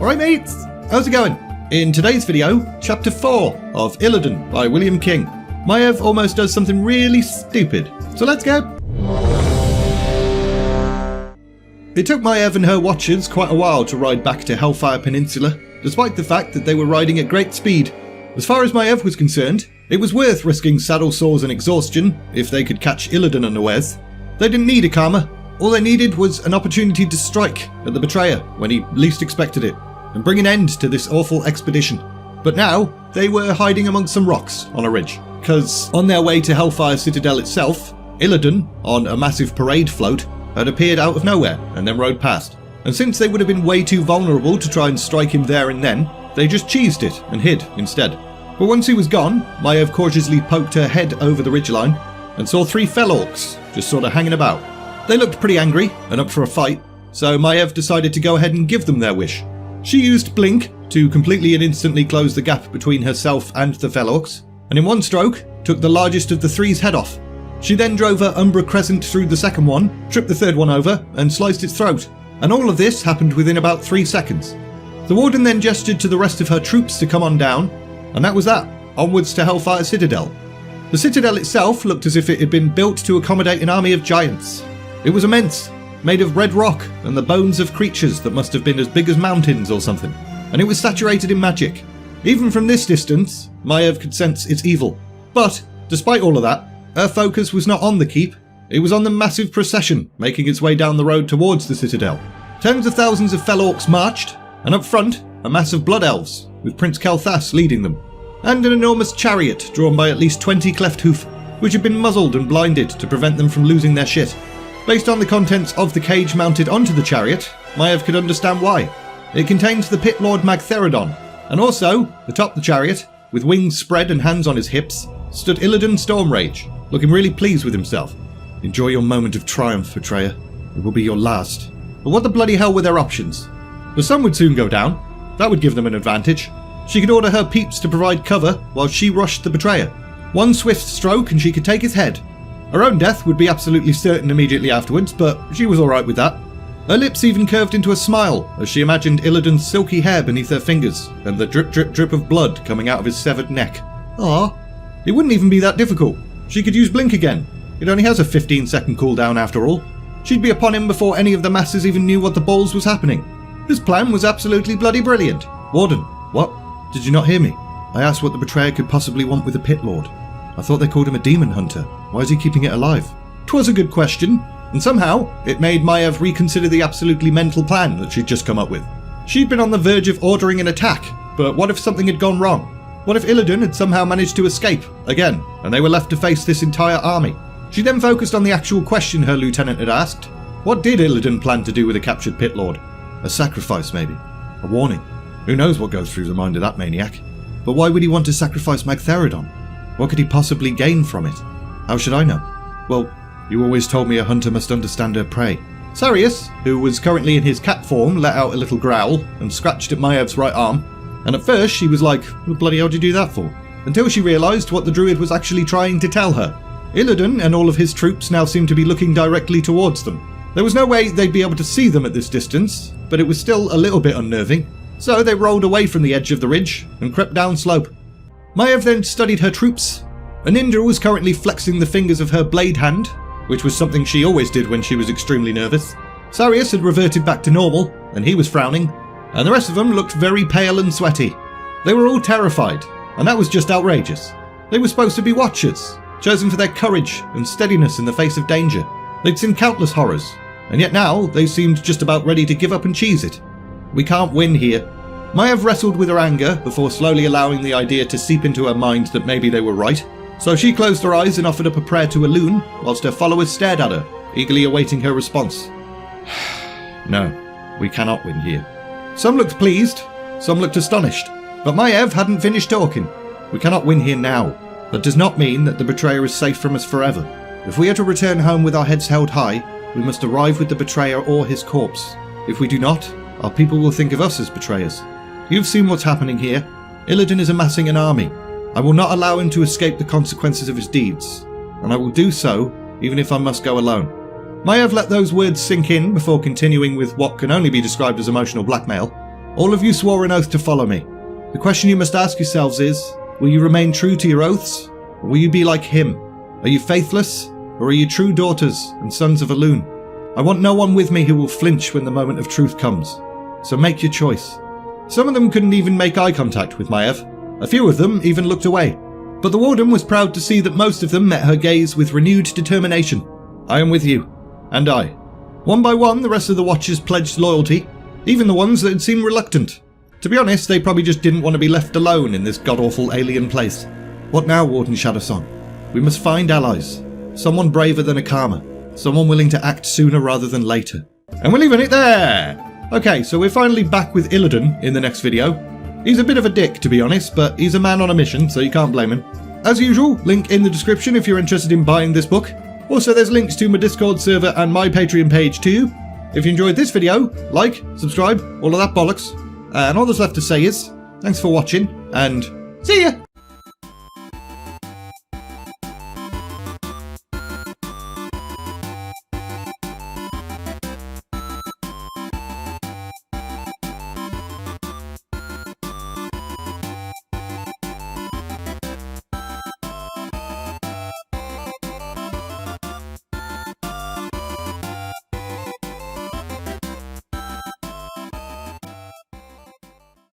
Alright mates, how's it going? In today's video, Chapter 4 of Illidan by William King. Maiev almost does something really stupid, so let's go! It took Maiev and her watchers quite a while to ride back to Hellfire Peninsula, despite the fact that they were riding at great speed. As far as Maiev was concerned, it was worth risking saddle sores and exhaustion if they could catch Illidan unawares. They didn't need Akama. All they needed was an opportunity to strike at the betrayer when he least expected it, and bring an end to this awful expedition. But now, they were hiding amongst some rocks on a ridge, because on their way to Hellfire Citadel itself, Illidan, on a massive parade float, had appeared out of nowhere and then rode past. And since they would have been way too vulnerable to try and strike him there and then, they just cheesed it and hid instead. But once he was gone, Maiev cautiously poked her head over the ridgeline and saw 3 fell orcs just sort of hanging about. They looked pretty angry and up for a fight, so Maiev decided to go ahead and give them their wish. She used Blink to completely and instantly close the gap between herself and the fell orcs, and in one stroke took the largest of the 3's head off. She then drove her Umbra Crescent through the second one, tripped the third one over, and sliced its throat. And all of this happened within about 3 seconds. The warden then gestured to the rest of her troops to come on down, and that was that, onwards to Hellfire Citadel. The citadel itself looked as if it had been built to accommodate an army of giants. It was immense, made of red rock and the bones of creatures that must have been as big as mountains or something, and it was saturated in magic. Even from this distance, Maiev could sense its evil. But, despite all of that, her focus was not on the keep, it was on the massive procession making its way down the road towards the citadel. Tens of thousands of fell orcs marched, and up front, a mass of blood elves, with Prince Kel'Thas leading them, and an enormous chariot drawn by at least 20 cleft hoof, which had been muzzled and blinded to prevent them from losing their shit. Based on the contents of the cage mounted onto the chariot, Maiev could understand why. It contained the Pit Lord Magtheridon, and also, atop the chariot, with wings spread and hands on his hips, stood Illidan Stormrage, looking really pleased with himself. Enjoy your moment of triumph, betrayer. It will be your last. But what the bloody hell were their options? The sun would soon go down. That would give them an advantage. She could order her peeps to provide cover while she rushed the betrayer. One swift stroke and she could take his head. Her own death would be absolutely certain immediately afterwards, but she was alright with that. Her lips even curved into a smile as she imagined Illidan's silky hair beneath her fingers and the drip drip drip of blood coming out of his severed neck. Ah, it wouldn't even be that difficult. She could use Blink again. It only has a 15-second cooldown after all. She'd be upon him before any of the masses even knew what the balls was happening. This plan was absolutely bloody brilliant. Warden, what? Did you not hear me? I asked what the betrayer could possibly want with a Pit Lord. I thought they called him a demon hunter. Why is he keeping it alive? 'Twas a good question, and somehow it made Maiev reconsider the absolutely mental plan that she'd just come up with. She'd been on the verge of ordering an attack, but what if something had gone wrong? What if Illidan had somehow managed to escape, again, and they were left to face this entire army? She then focused on the actual question her lieutenant had asked. What did Illidan plan to do with a captured Pit Lord? A sacrifice, maybe. A warning. Who knows what goes through the mind of that maniac? But why would he want to sacrifice Magtheridon? What could he possibly gain from it? How should I know? Well, you always told me a hunter must understand her prey. Sarius, who was currently in his cat form, let out a little growl and scratched at Maiev's right arm. And at first she was like, what bloody hell did you do that for? Until she realised what the druid was actually trying to tell her. Illidan and all of his troops now seemed to be looking directly towards them. There was no way they'd be able to see them at this distance, but it was still a little bit unnerving. So they rolled away from the edge of the ridge and crept down slope. Maiev then studied her troops. Anindra was currently flexing the fingers of her blade hand, which was something she always did when she was extremely nervous. Sarius had reverted back to normal, and he was frowning, and the rest of them looked very pale and sweaty. They were all terrified, and that was just outrageous. They were supposed to be watchers, chosen for their courage and steadiness in the face of danger. They'd seen countless horrors, and yet now they seemed just about ready to give up and cheese it. We can't win here. Maiev wrestled with her anger before slowly allowing the idea to seep into her mind that maybe they were right. So she closed her eyes and offered up a prayer to Elune, whilst her followers stared at her, eagerly awaiting her response. No, we cannot win here. Some looked pleased, some looked astonished, but Maiev hadn't finished talking. We cannot win here now. That does not mean that the betrayer is safe from us forever. If we are to return home with our heads held high, we must arrive with the betrayer or his corpse. If we do not, our people will think of us as betrayers. You've seen what's happening here. Illidan is amassing an army. I will not allow him to escape the consequences of his deeds, and I will do so even if I must go alone. Maiev let those words sink in before continuing with what can only be described as emotional blackmail. All of you swore an oath to follow me. The question you must ask yourselves is, will you remain true to your oaths, or will you be like him? Are you faithless, or are you true daughters and sons of Elune? I want no one with me who will flinch when the moment of truth comes. So make your choice. Some of them couldn't even make eye contact with Maiev. A few of them even looked away. But the Warden was proud to see that most of them met her gaze with renewed determination. I am with you. And I. One by one, the rest of the Watchers pledged loyalty, even the ones that had seemed reluctant. To be honest, they probably just didn't want to be left alone in this god-awful alien place. What now, Warden Shadowsong? We must find allies. Someone braver than Akama. Someone willing to act sooner rather than later. And we're leaving it there! Okay, so we're finally back with Illidan in the next video. He's a bit of a dick, to be honest, but he's a man on a mission, so you can't blame him. As usual, link in the description if you're interested in buying this book. Also, there's links to my Discord server and my Patreon page too. If you enjoyed this video, like, subscribe, all of that bollocks. And all that's left to say is, thanks for watching, and see ya!